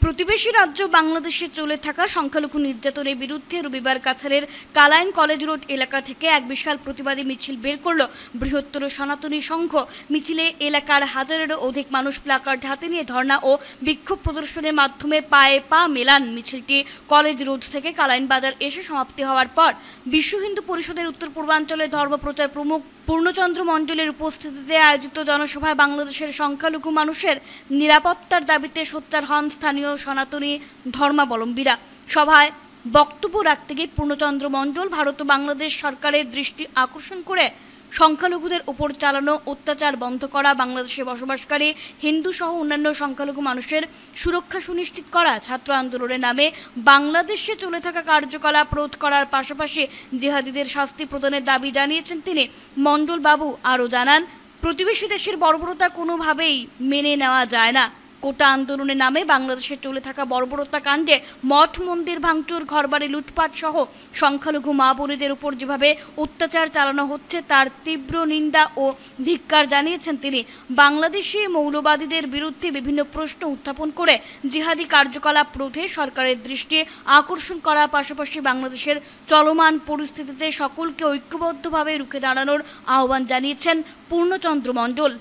প্রতিবেশী রাজ্য বাংলাদেশে চলে থাকা সংখ্যালঘু নির্যাতনের বিরুদ্ধে রবিবার কাছাড়ের কালাইন কলেজ রোড এলাকা থেকে এক বিশাল প্রতিবাদী মিছিল বের করল বৃহত্তর সনাতনী সংঘ। মিছিলে এলাকার হাজারেরও অধিক মানুষ প্লাকার্ড হাতে নিয়ে ধর্ণা ও বিক্ষোভ প্রদর্শনের মাধ্যমে পায়ে পা মেলান। মিছিলটি কলেজ রোড থেকে কালাইন বাজার এসে সমাপ্তি হওয়ার পর বিশ্ব হিন্দু পরিষদের উত্তর পূর্বাঞ্চলের ধর্মপ্রচার প্রমুখ পূর্ণচন্দ্র মণ্ডলের উপস্থিতিতে আয়োজিত জনসভায় বাংলাদেশের সংখ্যালঘু মানুষের নিরাপত্তার দাবিতে সোচ্চার হন স্থানীয় সনাতনী ধর্মাবলম্বীরা। সভায় বক্তব্য রাখতে গিয়ে পূর্ণচন্দ্র মণ্ডল ভারত ও বাংলাদেশ সরকারের দৃষ্টি আকর্ষণ করে সংখ্যালঘুদের উপর চালানো অত্যাচার বন্ধ করা, বাংলাদেশে বসবাসকারী হিন্দু সহ অন্যান্য সংখ্যালঘু মানুষের সুরক্ষা সুনিশ্চিত করা, ছাত্র আন্দোলনের নামে বাংলাদেশে চলে থাকা কার্যকলাপ রোধ করার পাশাপাশি জিহাদিদের শাস্তি প্রদানের দাবি জানিয়েছেন তিনি। মণ্ডল বাবু আরও জানান, প্রতিবেশী দেশের বর্বরতা কোনোভাবেই মেনে নেওয়া যায় না। কোটা আন্দোলনের নামে বাংলাদেশে চলে থাকা বর্বরতা কাণ্ডে মঠ মন্দির ভাঙচুর, ঘরবাড়ি লুটপাট সহ সংখ্যালঘু মা বোনেদের উপর যেভাবে অত্যাচার চালানো হচ্ছে তার তীব্র নিন্দা ও ধিক্কার জানিয়েছেন তিনি। বাংলাদেশে মৌলবাদীদের বিরুদ্ধে বিভিন্ন প্রশ্ন উত্থাপন করে জিহাদি কার্যকলাপ রোধে সরকারের দৃষ্টি আকর্ষণ করার পাশাপাশি বাংলাদেশের চলমান পরিস্থিতিতে সকলকে ঐক্যবদ্ধভাবে রুখে দাঁড়ানোর আহ্বান জানিয়েছেন পূর্ণচন্দ্র মণ্ডল।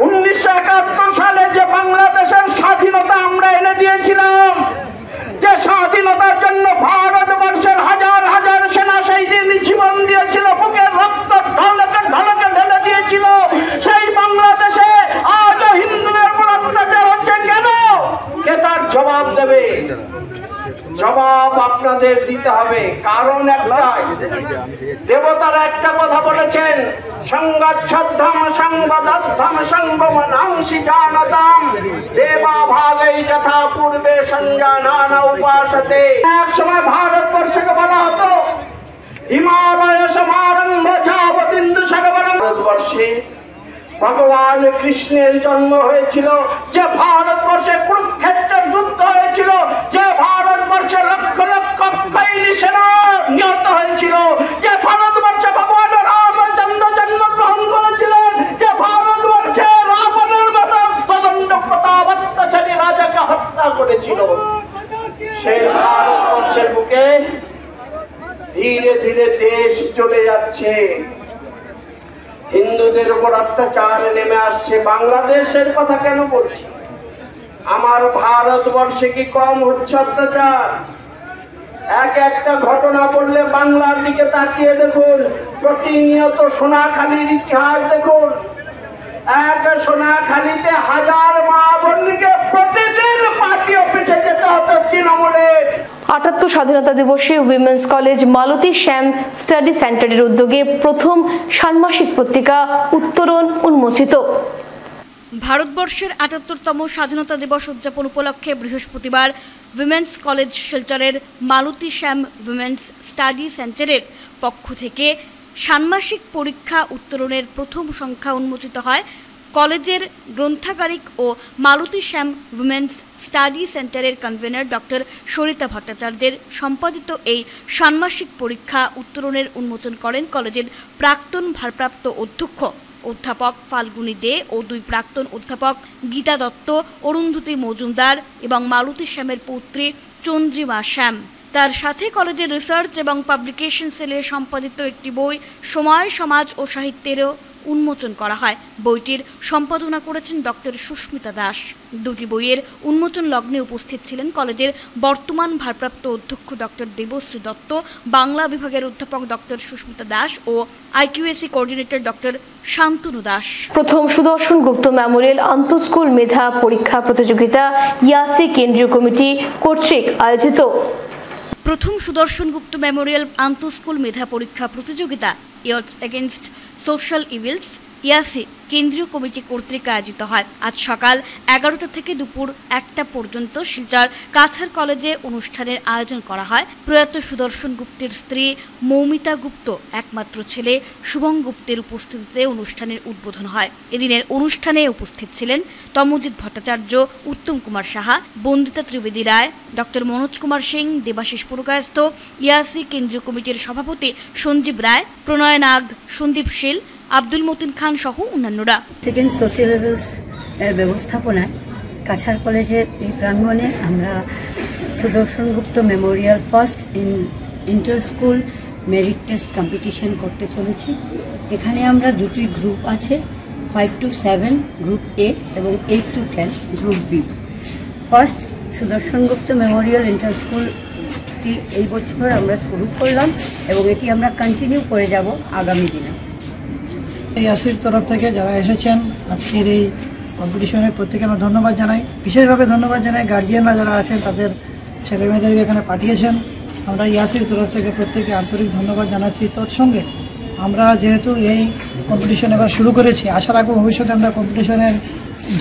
1971 সালে যে বাংলাদেশের স্বাধীনতা আমরা এনে দিয়েছিলাম, যে স্বাধীনতার জন্য ভারতবর্ষের হাজার হাজার সেনা শহীদ জীবন দিয়েছিল, বুকের রক্ত ঢলকে ঢলকে ঢেলে দিয়েছিল, সেই বাংলাদেশে আজও হিন্দুদের উপর অত্যাচার হচ্ছে কেন? কে তার জবাব দেবে? জবাব আপনাদের দিতে হবে। কারণ একটাই, দেবতারা একটা কথা বলেছেন, সংগচ্ছদ্ধম সংবদ্ধম সংগমনাংশি জানতাম দেবা ভাগৈ যথা পূর্বে সঞ্জানানা উপাসতে। এক সময় ভারতবর্ষকে বলা হতো হিমালয় সমারম্ভ যাবতীন্দু সাগরম। ভারতবর্ষে ভগবান কৃষ্ণের জন্ম হয়েছিল, যে ভারতবর্ষে কুরুক্ষেত্রের যুদ্ধ হয়েছিল, যে ভারতবর্ষে লক্ষ লক্ষ সৈনিক সেনা নিহত হয়েছিল, যে ভারতবর্ষে ভগবান রামচন্দ্র জন্মগ্রহণ করেছিলেন, যে ভারতবর্ষে রাবণের মতো প্রচন্ড প্রতাপাত্মশালী রাজাকে হত্যা করেছিল, সেই ভারতবর্ষের বুকে ধীরে ধীরে দেশ চলে যাচ্ছে, হিন্দুদের উপর অত্যাচার নেমে আসছে। বাংলাদেশের কথা কেন বলছি? আমার ভারতবর্ষে কি কম হচ্ছে অত্যাচার? এক একটা ঘটনা বললে বাংলার দিকে তাকিয়ে দেখুন, প্রতিনিয়ত সোনাখালীর ইতিহাস দেখুন। এক সোনাখালীতে হাজার মা বোনকে প্রতিদিন পার্টি অফিসে যেতে হতো তৃণমূলের। ৭৮ স্বাধীনতা দিবসে উইমেন্স কলেজ মালতী শ্যাম স্টাডি সেন্টারের উদ্যোগে প্রথম ষান্মাসিক পত্রিকা উত্তরণ উন্মোচিত। ভারতবর্ষের ৭৮তম স্বাধীনতা দিবস উদযাপন উপলক্ষে বৃহস্পতিবার উইমেন্স কলেজ শিলচরের মালতী শ্যাম উইমেন্স স্টাডি সেন্টারের পক্ষ থেকে ষান্মাসিক পরীক্ষা উত্তরণের প্রথম সংখ্যা উন্মোচিত হয়। কলেজের গ্রন্থাগারিক ও মালতী শ্যাম উইমেন্স স্টাডি সেন্টারের কনভেনর ডক্টর সরিতা ভট্টাচার্যের সম্পাদিত এই ষান্মাসিক পরীক্ষা উত্তরণের উন্মোচন করেন কলেজের প্রাক্তন ভারপ্রাপ্ত অধ্যক্ষ অধ্যাপক ফাল্গুনী দে ও দুই প্রাক্তন অধ্যাপক গীতা দত্ত, অরুন্ধতী মজুমদার এবং মালতী শ্যামের পৌত্রী চন্দ্রিমা শ্যাম। তার সাথে কলেজের রিসার্চ এবং পাবলিকেশন সেলের সম্পাদিত একটি বই সময়, সমাজ ও সাহিত্যেরও উন্মোচন করা হয়। বইটির সম্পাদনা করেছেন ডক্টর সুস্মিতা দাস। দুটি বইয়ের উন্মোচন লগ্নে উপস্থিত ছিলেন কলেজের বর্তমান ভারপ্রাপ্ত অধ্যক্ষ ডক্টর দেবশ্রী দত্ত, বাংলা বিভাগের অধ্যাপক ডক্টর সুস্মিতা দাস ও IQAC coordinator doctor Santanu Das. প্রথম সুদর্শন গুপ্ত মেমোরিয়াল আন্তঃস্কুল মেধা পরীক্ষা প্রতিযোগিতা ইয়াসি কেন্দ্রীয় কমিটি কর্তৃক আয়োজিত। প্রথম সুদর্শন গুপ্ত মেমোরিয়াল আন্তঃস্কুল মেধা পরীক্ষা প্রতিযোগিতা ইয়ার্স এগেইনস্ট সোশ্যাল ইভিলস ইয়াসি কেন্দ্রীয় কমিটি কর্তৃক আয়োজিত হয়। আজ সকাল 11টা থেকে দুপুর 1টা পর্যন্ত শিলচর কাছাড় কলেজে অনুষ্ঠানের আয়োজন করা হয়। প্রয়াত সুদর্শন গুপ্তের স্ত্রী মৌমিতা গুপ্ত একমাত্র ছেলে শুভম গুপ্তের উপস্থিতিতে অনুষ্ঠানের উদ্বোধন হয়। এদিনের অনুষ্ঠানে উপস্থিত ছিলেন তমজিৎ ভট্টাচার্য, উত্তম কুমার সাহা, বন্দিতা ত্রিবেদী রায়, ডক্টর মনোজ কুমার সিং, দেবাশিস পুরকায়স্থ, ইয়াসি কেন্দ্রীয় কমিটির সভাপতি সঞ্জীব রায়, প্রণয় নাগ, সন্দীপ শীল, আব্দুল মতিন খান সহ অন্যান্যরা। সেকেন্ড সোশ্যাল লেভেলস এর ব্যবস্থাপনায় কাছাড় কলেজের এই প্রাঙ্গণে আমরা Sudarshan Gupta memorial first inter school merit test competition করতে চলেছি। এখানে আমরা দুটি গ্রুপ আছে, 5 to 7 গ্রুপ এ এবং 8 to 10 group B. First Sudarshan Gupta memorial inter স্কুলটি এই বছর আমরা শুরু করলাম এবং এটি আমরা কন্টিনিউ করে যাব আগামী দিনে। ইয়াসির তরফ থেকে যারা এসেছেন আজকের এই কম্পিটিশনের প্রত্যেকে আমরা ধন্যবাদ জানাই। বিশেষভাবে ধন্যবাদ জানাই গার্জিয়ানরা যারা আছেন, তাদের ছেলেমেয়েদেরকে এখানে পাঠিয়েছেন। আমরা ইয়াসির তরফ থেকে প্রত্যেকে আন্তরিক ধন্যবাদ জানাচ্ছি। তৎসঙ্গে আমরা যেহেতু এই কম্পিটিশন এবার শুরু করেছি, আশা রাখবো ভবিষ্যতে আমরা কম্পিটিশনের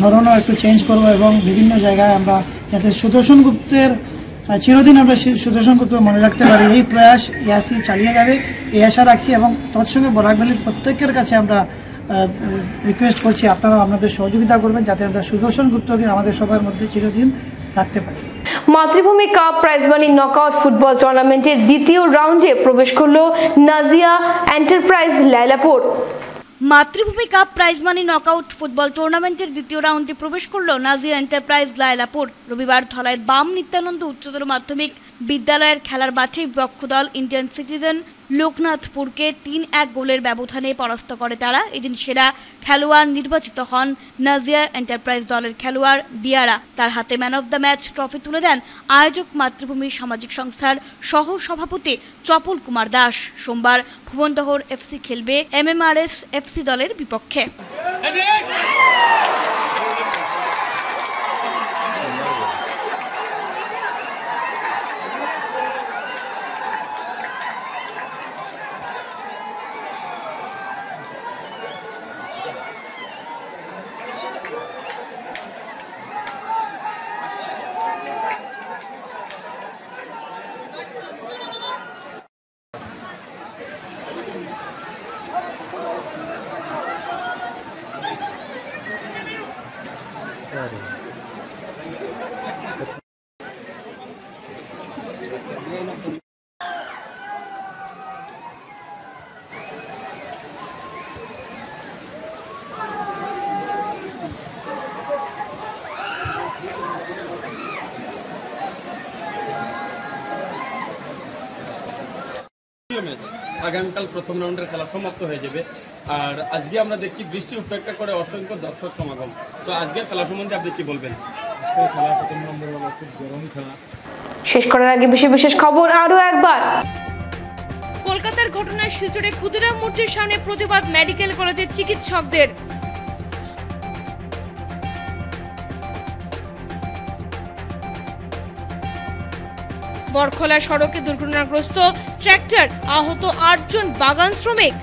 ধরনও একটু চেঞ্জ করব এবং বিভিন্ন জায়গায় আমরা যাতে সুদর্শন গুপ্তের চিরদিন আমরা সুদর্শন গুপ্ত মনে রাখতে পারি, এই প্রয়াস ইয়াসি চালিয়ে যাবে এই আশা রাখছি। এবং তৎসঙ্গে বরাক ভ্যালির প্রত্যেকের কাছে আমরা রিকোয়েস্ট করছি আপনারা আপনাদের সহযোগিতা করবেন যাতে আমরা সুদর্শন গুপ্তকে আমাদের সবার মধ্যে চিরদিন রাখতে পারি। মাতৃভূমি cup prize money knockout football টুর্নামেন্টের দ্বিতীয় রাউন্ডে প্রবেশ করল নাজিয়া এন্টারপ্রাইজ লায়লাপুর। মাতৃভূমি cup prize money knockout football টুর্নামেন্টের দ্বিতীয় রাউন্ডে প্রবেশ করল নাজিয়া এন্টারপ্রাইজ লায়লাপুর। রবিবার ধলাইয়ের বাম নিত্যানন্দ উচ্চতর মাধ্যমিক বিদ্যালয়ের খেলার মাঠে বিপক্ষ দল ইন্ডিয়ান সিটিজেন লোকনাথপুরকে ৩-১ গোলের ব্যবধানে পরাস্ত করে তারা। এদিন সেরা খেলোয়াড় নির্বাচিত হন নাজিয়া এন্টারপ্রাইজ দলের খেলোয়াড় বিয়ারা। তার হাতে man of the match trophy তুলে দেন আয়োজক মাতৃভূমি সামাজিক সংস্থার সহ সভাপতি চপল কুমার দাস। সোমবার ভুবনডহর এফসি খেলবে MMRS FC দলের বিপক্ষে। আগামীকাল প্রথম রাউন্ডের খেলা সমাপ্ত হয়ে যাবে। আর আজকে আমরা দেখছি বৃষ্টি উপেক্ষা করে অসংখ্য দর্শক সমাগম। তো আজকের খেলা সম্বন্ধে আপনি কি বলবেন? আজকের খেলা প্রথম রাউন্ডের হলো খুব গরম খেলা। শেষ করার আগে বিশেষ খবর আরো একবার। কলকাতার ঘটনায় শিলচরে ক্ষুদিরাম মূর্তির সামনে প্রতিবাদ মেডিকেল কলেজের চিকিৎসকদের। বরখলা সড়কে দুর্ঘটনাগ্রস্ত ট্রাক্টর, আহত ৮ জন বাগান শ্রমিক।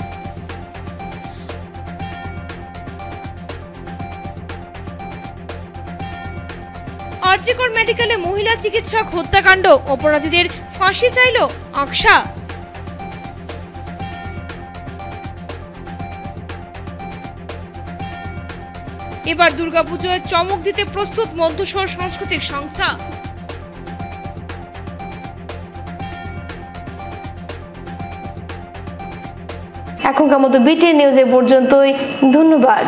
আরজিকর মেডিকেলে মহিলা চিকিৎসক হত্যাকাণ্ড, অপরাধীদের ফাঁসি চাইল আকসা। এবার দুর্গাপুজোয় চমক দিতে প্রস্তুত মধ্যশহর সাংস্কৃতিক সংস্থা। এখনকার মতো বিটিএন নিউজ এ পর্যন্তই। ধন্যবাদ।